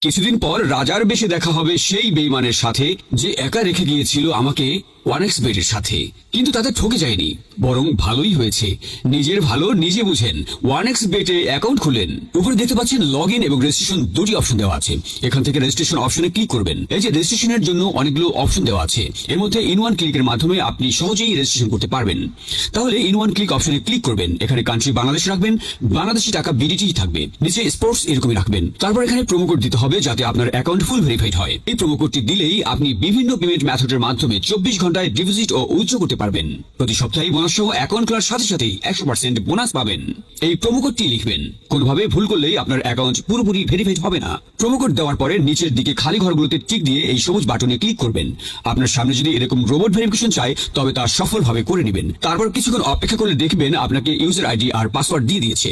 কিছুদিন পর রাজার বেশে দেখা হবে সেই বেইমানের সাথে যে একা রেখে গিয়েছিল আমাকে 1xBet-এর সাথে, কিন্তু তাদের ঠকে যায়নি, বরং ভালোই হয়েছে। নিজের ভালো নিজে বুঝেন, 1xBet-এ অ্যাকাউন্ট খুলেন। উপরে দেখতে পাচ্ছেন লগ ইন এবং রেজিস্ট্রেশন দুটি অপশন দেওয়া আছে। এখান থেকে রেজিস্ট্রেশন অপশনে ক্লিক করবেন। এই যে রেজিস্ট্রেশনের জন্য অনেকগুলো অপশন দেওয়া আছে, এর মধ্যে ইন ওয়ান ক্লিকের মাধ্যমে আপনি সহজেই রেজিস্ট্রেশন করতে পারবেন। তাহলে ইন ওয়ান ক্লিক অপশনে ক্লিক করবেন। এখানে কান্ট্রি বাংলাদেশ রাখবেন, বাংলাদেশি টাকা বিডিটি থাকবে, নিচে স্পোর্টস এরকমই রাখবেন। তারপর এখানে প্রোমো কোড দিতে হবে যাতে আপনার অ্যাকাউন্ট ফুল ভেরিফাইড হয়। এই প্রোমো কোডটি দিলেই আপনি বিভিন্ন পেমেন্ট মেথডের মাধ্যমে 24 ঘন্টায় ডিপোজিট ও উইথড্র করতে পারবেন। প্রতি সপ্তাহে বোনাস সহ অ্যাকাউন্ট খোলার সাথে সাথেই 100% বোনাস পাবেন। এই প্রোমো কোডটি লিখবেন। কোনোভাবে ভুল করলেই আপনার অ্যাকাউন্ট পুরোপুরি ভেরিফাইড হবে না। প্রোমো কোড দেওয়ার পরে নিচের দিকে খালি ঘরগুলোতে টিক দিয়ে এই সবুজ বাটনে ক্লিক করবেন। আপনার সামনে যদি এরকম রোবট ভেরিফিকেশন চায় তবে তা সফলভাবে করে নেবেন। তারপর কিছুক্ষণ অপেক্ষা করলে দেখবেন আপনাকে ইউজার আইডি আর পাসওয়ার্ড দিয়ে দিয়েছে।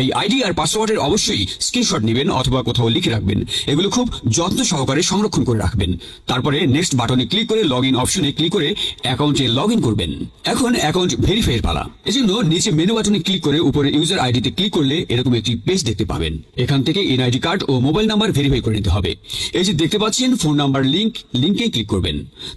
এই আইডি আর পাসওয়ার্ডের অবশ্যই স্ক্রিনশট নেবেন অথবা কোথাও লিখে রাখবেন। এগুলো খুব যত্ন সহকারে সংরক্ষণ করে রাখবেন। তারপরে নেক্সট বাটনে ক্লিক করে লগ ইন অপশনে ক্লিক করে অ্যাকাউন্টে লগ ইন করবেন। এখন অ্যাকাউন্ট ভেরিফাইয়ের পালা। এজন্য নিচে মেনু বাটনে ক্লিক করে উপরে ইউজার আইডিতে ক্লিক করলে এরকম একটি পেজ দেখতে পাবেন। এখান থেকে এনআইডি কার্ড ও মোবাইল নাম্বার ভেরিফাই করে নিতে হবে। এই যে দেখতে পাচ্ছেন ফোন নাম্বার লিংকে ক্লিক করবেন।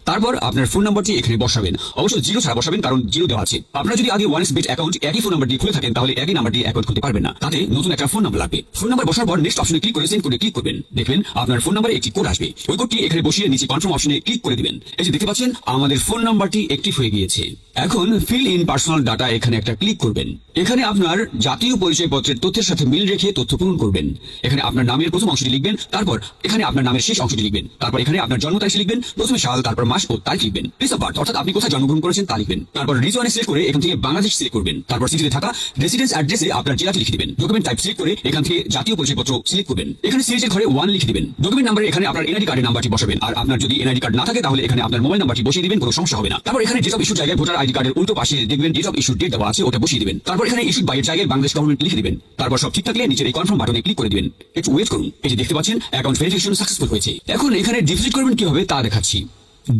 তারপর আপনার ফোন নাম্বারটি এখানে বসাবেন। অবশ্য জিরো ছাড়া বসাবেন, কারণ জিরো দেওয়া আছে। আপনারা যদি আগে 1xBet অ্যাকাউন্ট একই ফোন নাম্বার দিয়ে খুলে থাকেন তাহলে একই নাম্বার দিয়ে অ্যাকাউন্ট খুলতে পারবেন না। তাতে নতুন একটা ফোন নাম্বার লাগবে। ফোন নাম্বার বসার পর নেক্সট অপশনে ক্লিক করে সেন্ড কোডে ক্লিক করবেন। দেখবেন আপনার ফোন নাম্বারে একটি কোড আসবে। ওই কোডটি এখানে বসিয়ে নিচে কনফার্ম অপশনে ক্লিক করে দিবেন। এই যে দেখতে পাচ্ছেন আমাদের ফোন নাম্বারটি অ্যাক্টিভ হয়ে গিয়েছে। এখন ফিল ইন পার্সোনাল ডাটা এখানে একটা ক্লিক করবেন। এখানে আপনার জাতীয় পরিচয়পত্রের তথ্যের সাথে মিল রেখে তথ্য পূরণ করবেন। এখানে আপনার নামের প্রথম অংশটি লিখবেন, তারপর এখানে আপনার নামের শেষ অংশটি লিখবেন, তারপর এখানে আপনার জন্ম তারিখ লিখবেন, প্রথমে সাল, তারপর মাস ও তারিখ লিখবেন। প্লেস অফ বার্থ অর্থাৎ আপনি কোথায় জন্মগ্রহণ করেছেন তা লিখবেন। তারপর রিজনে সিলেক্ট করে এখান থেকে বাংলাদেশ সিলেক্ট করবেন। তারপর সিটিতে থাকা রেসিডেন্স অ্যাড্রেসে আপনার জেলাটি লিখে দিবেন। ডকুমেন্ট টাইপ সিলেক্ট করে এখান থেকে জাতীয় পরিচয়পত্র সিলেক্ট করবেন। এখানে সিরিজের ঘরে 1 লিখে দিবেন। ডকুমেন্ট নাম্বারে এখানে আপনার এনআইডি কার্ডের নাম্বারটি বসাবেন। আর আপনার যদি এনআইডি কার্ড না থাকে তাহলে এখানে আপনার মোবাইল নাম্বারটি বসিয়ে দিবেন, কোনো সমস্যা হবে না। তারপর এখানে ডেট অফ ইস্যুর জায়গায় ভোটার আইডি কার্ডের উল্টো পাশে দেখবেন ডেট অফ ইস্যুর ডেট দেওয়া আছে, ওটা বসিয়ে দিবেন। তারপর এখানে ইস্যুড বাই এর জায়গায় বাংলাদেশ গভর্নমেন্ট লিখে দিবেন। তারপর সব ঠিক থাকলে নিচের এই কনফার্ম বাটনে ক্লিক করে দিবেন। একটু ওয়েট করুন। এই যে দেখতে পাচ্ছেন অ্যাকাউন্ট ভেরিফিকেশন সাকসেসফুল হয়েছে। এখন এখানে ডিপোজিট করবেন কিভাবে তা দেখাচ্ছি।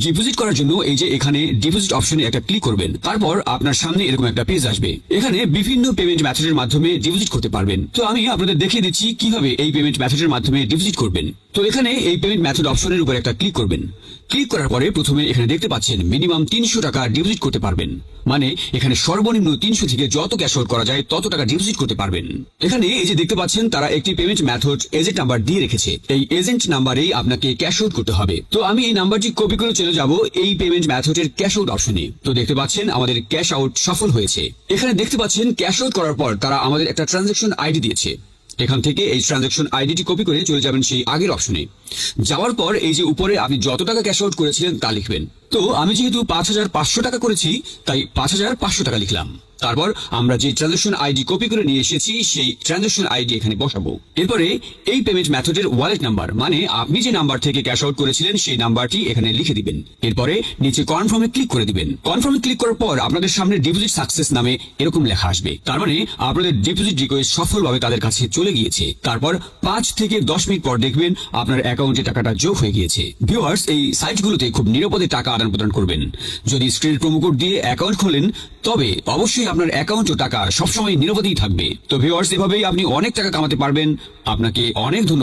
ডিপোজিট করার জন্য এই যে এখানে ডিপোজিট অপশনে একটা ক্লিক করবেন। তারপর আপনার সামনে এরকম একটা পেজ আসবে। এখানে বিভিন্ন পেমেন্ট মেথডের মাধ্যমে ডিপোজিট করতে পারবেন। তো আমি আপনাদের দেখিয়ে দিচ্ছি কিভাবে এই পেমেন্ট মেথডের মাধ্যমে ডিপোজিট করবেন। তো এখানে এই পেমেন্ট মেথড অপশনের উপর একটা ক্লিক করবেন। ক্লিক করার পরে প্রথমে এখানে দেখতে পাচ্ছেন মিনিমাম 300 টাকা ডিপোজিট করতে পারবেন। মানে এখানে সর্বনিম্ন 300 থেকে যত ক্যাশ আউট করা যায় তত টাকা ডিপোজিট করতে পারবেন। এখানে এই যে দেখতে পাচ্ছেন তারা একটি পেমেন্ট মেথড এজেন্ট নাম্বার দিয়ে রেখেছে। এই এজেন্ট নাম্বারেই আপনাকে ক্যাশ আউট করতে হবে। তো আমি এই নাম্বারটি কপি করে চলে যাব এই পেমেন্ট মেথডের ক্যাশ আউট অপশনে। তো দেখতে পাচ্ছেন আমাদের ক্যাশ আউট সফল হয়েছে। এখানে দেখতে পাচ্ছেন ক্যাশ আউট করার পর তারা আমাদের একটা ট্রানজাকশন আইডি দিয়েছে। এখান থেকে এই ট্রানজাকশন আইডিটি কপি করে চলে যাবেন সেই আগের অপশনে। যাওয়ার পর এই যে উপরে আপনি যত টাকা ক্যাশ আউট করেছিলেন তা লিখবেন। তো আমি যেহেতু 5500 টাকা করেছি তাই 5500 টাকা লিখলাম। তারপর আমরা যে ট্রানজাকশন আইডি কপি করে নিয়ে এসেছি সেই ট্রানজাকশন আইডি এখানে বসাবো। এরপরে এই পেমেন্ট মেথডের ওয়ালেট নাম্বার, মানে আপনি যে নাম্বার থেকে ক্যাশ আউট করেছিলেন সেই নাম্বারটি এখানে লিখে দিবেন। এরপরে নিচে কনফার্মে ক্লিক করে দিবেন। কনফার্মে ক্লিক করার পর আপনাদের সামনে ডিপোজিট সাকসেস নামে এরকম লেখা আসবে। তার মানে আপনাদের ডিপোজিট রিকোয়েস্ট সফলভাবে তাদের কাছে চলে গিয়েছে। তারপর 5 থেকে 10 মিনিট পর দেখবেন আপনার অ্যাকাউন্টে টাকাটা যোগ হয়ে গিয়েছে। ভিউয়ার্স, এই সাইটগুলোতে খুব নিরাপদে টাকা আদান প্রদান করবেন। যদি স্ক্রিনের প্রোমো কোড দিয়ে অ্যাকাউন্ট খোলেন তবে অবশ্যই আপনার অ্যাকাউন্ট ও টাকা সবসময় নিরাপদেই থাকবে। তো ভিউয়ার্স, এভাবেই আপনি অনেক টাকা কামাতে পারবেন। আপনাকে অনেক ধন্যবাদ।